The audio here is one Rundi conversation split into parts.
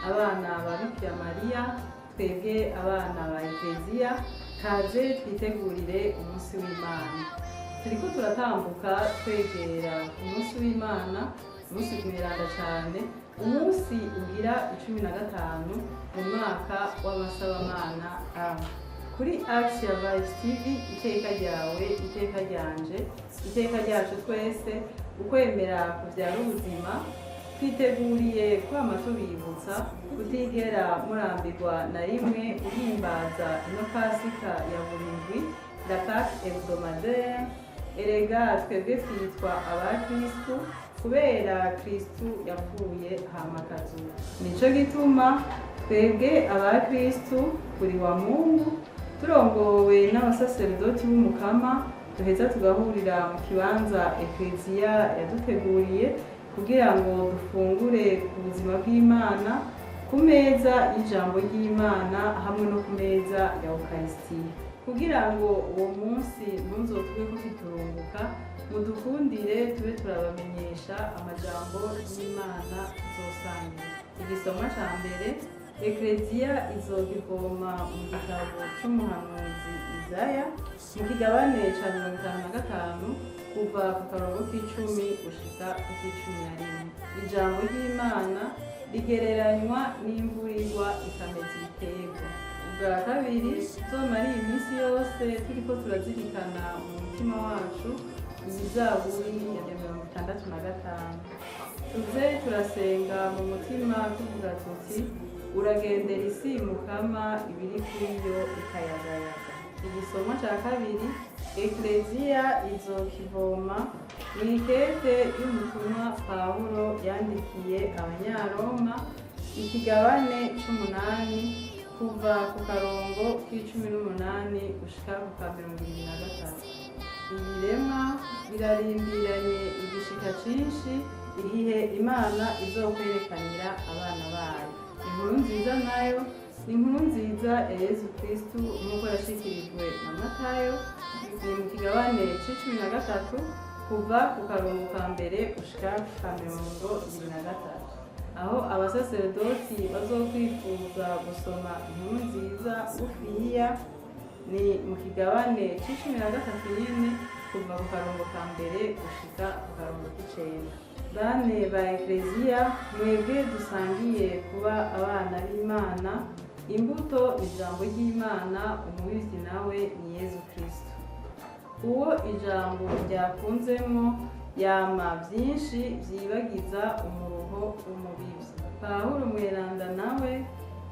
abana ba Bikira Mariya, twebwe abana ba Ekleziya, kaze twitegurire umunsi w'Imana. Turiko turatambuka twegera umunsi w'Imana, umunsi mweranda cane, umunsi ugira 15 mu mwaka w'abasabamana A. Kuri Action Vibes TV, iteka ryawe, iteka ryanje, iteka ryacu twese, ukwemera kuvyara ubuzima, twiteguriye kwama tubibutsa kutigera murambirwa na rimwe uhimbaza ino Pasika ya buri ndwi, la Pâque hebdomadaire. Erega twebwe twitwa abakristu kubera Kristu yapfuye hama akazuka. Nico gituma twebwe abakristu kuri wa Mungu turongowe n'abasaserdoti b'umukama duheza tugahurira mu kibanza Ekleziya yaduteguriye kugira ngo dufungure ku buzima bw'Imana, ku meza y'ijambo ry'Imana hamwe no ku meza ya Eucharistia. Kugira ngo uwo munsi ntuzotuge ko kiturunguka, mudukundire tube turabamenyesha amajambo y'Imana tuzosangira. Igisomwa ca mbere, Ekleziya izogivoma mu gitabo c'umuhanuzi Izaya mu kigabane ca 55 kuva ku karongo k'icumi gushika ku k'11. Ijambo ry'Imana rigereranywa n'imvurirwa ikameza ibiterwa. Ubwa kabiri, tuzomara iyi minsi yose turiko turazirikana mu mutima wacu izaburi ya 65. Tuze turasenga mu mutima tuvuga tuti, uragendera isi Mukama, ibiri kuriyo ikayagayaga. Igisomwa ca kabiri, Ekleziya izokivoma mw'ikete y'umutumwa Pawulo yandikiye Abanyaroma, ikigabane c'8 kuva ku karongo k'18 gushika ku ka 23. Ibiremwa birarindiranye igishika cinshi igihe Imana izokwerekanira abana bayo. Inkuru nziza nayo ni inkuru nziza ya Yesu Kristu nk'uko yashikirijwe na Matayo, ni mu kigabane c'13 kuva ku karongo ka mbere gushika ku ka 23, aho abasaserdoti bazokwifuza gusoma inkuru nziza ngufiya. Ni mu kigabane c'13 nyene kuva ku karongo ka mbere gushika ku karongo k'9. Bane ba Ekleziya, mwebwe dusangiye kuba abana b'Imana, imbuto ijambo ry'Imana, umubivyi nawe ni Yesu Kristu. Uwo ijambo ryakunzemwo yama vyinshi vyibagiza umuruho w'umubivyi. Pawulo mweranda nawe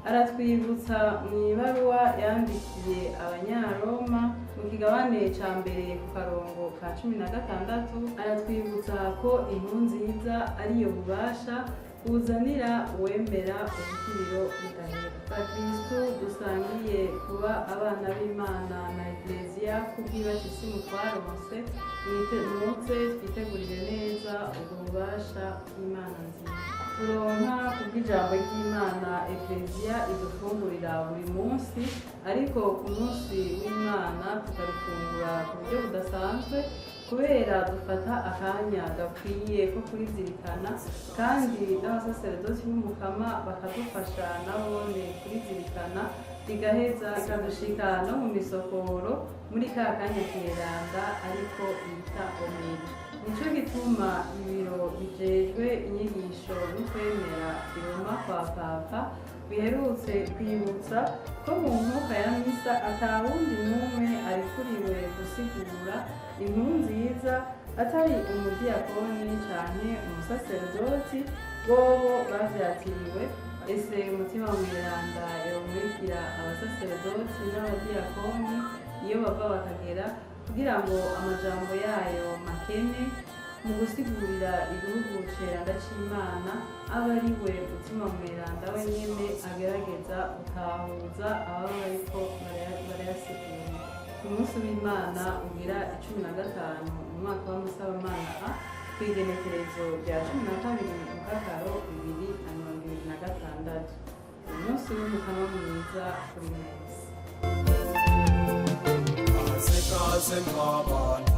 aratwibutsa mw'ibaruwa yandikiye Abanyaroma mu kigabane ca mbere ku karongo ka 16, aratwibutsa ko inkuru nziza ariyo bubasha buzanira uwemera ubukiriro budahera. Bakristu dusangiye kuba abana b'Imana na Ekleziya, kubw'ibatisimu twaronse, muze twitegurire neza ubwo bubasha bw'Imana nziza turonka kubw'ijambo ry'Imana. Ekleziya idufungurira buri munsi, ariko ku munsi w'Imana tukarifungura ku buryo budasanzwe kubera dufata akanya gakwiye ko kurizirikana, kandi n'abasaserdoti b'umukama bakadufasha nabone kurizirikana, rigaheza rikadushika no mu misokoro muri ka kanya keranda ariko bita omeri. Nico gituma ibiro bijejwe inyigisho n'ukwemera biroma kwa Papa biherutse kwibutsa ko mu nkuka ya misa atawundi n'umwe arikuriwe gusigura inkuru nziza atari umudiyakoni canke umusaserdoti, bobo bavyatiriwe. Ese umutima mweranda yomurikira abasaserdoti n'abadiyakoni iyo bava bakagera, kugira ngo amajambo yayo makene mu gusigurira igihugu ceranda c'Imana abe ari we mutima mweranda wenyene agerageza gutahuza ababa bariko barayasigura. Ku munsi w'Imana ugira 15 mu mwaka w'amasabamana A, kw'igenekerezo rya 12 Mukakaro 2026. Umunsi w'umukama mwiza kuri mwese. Kaze kaze mwabana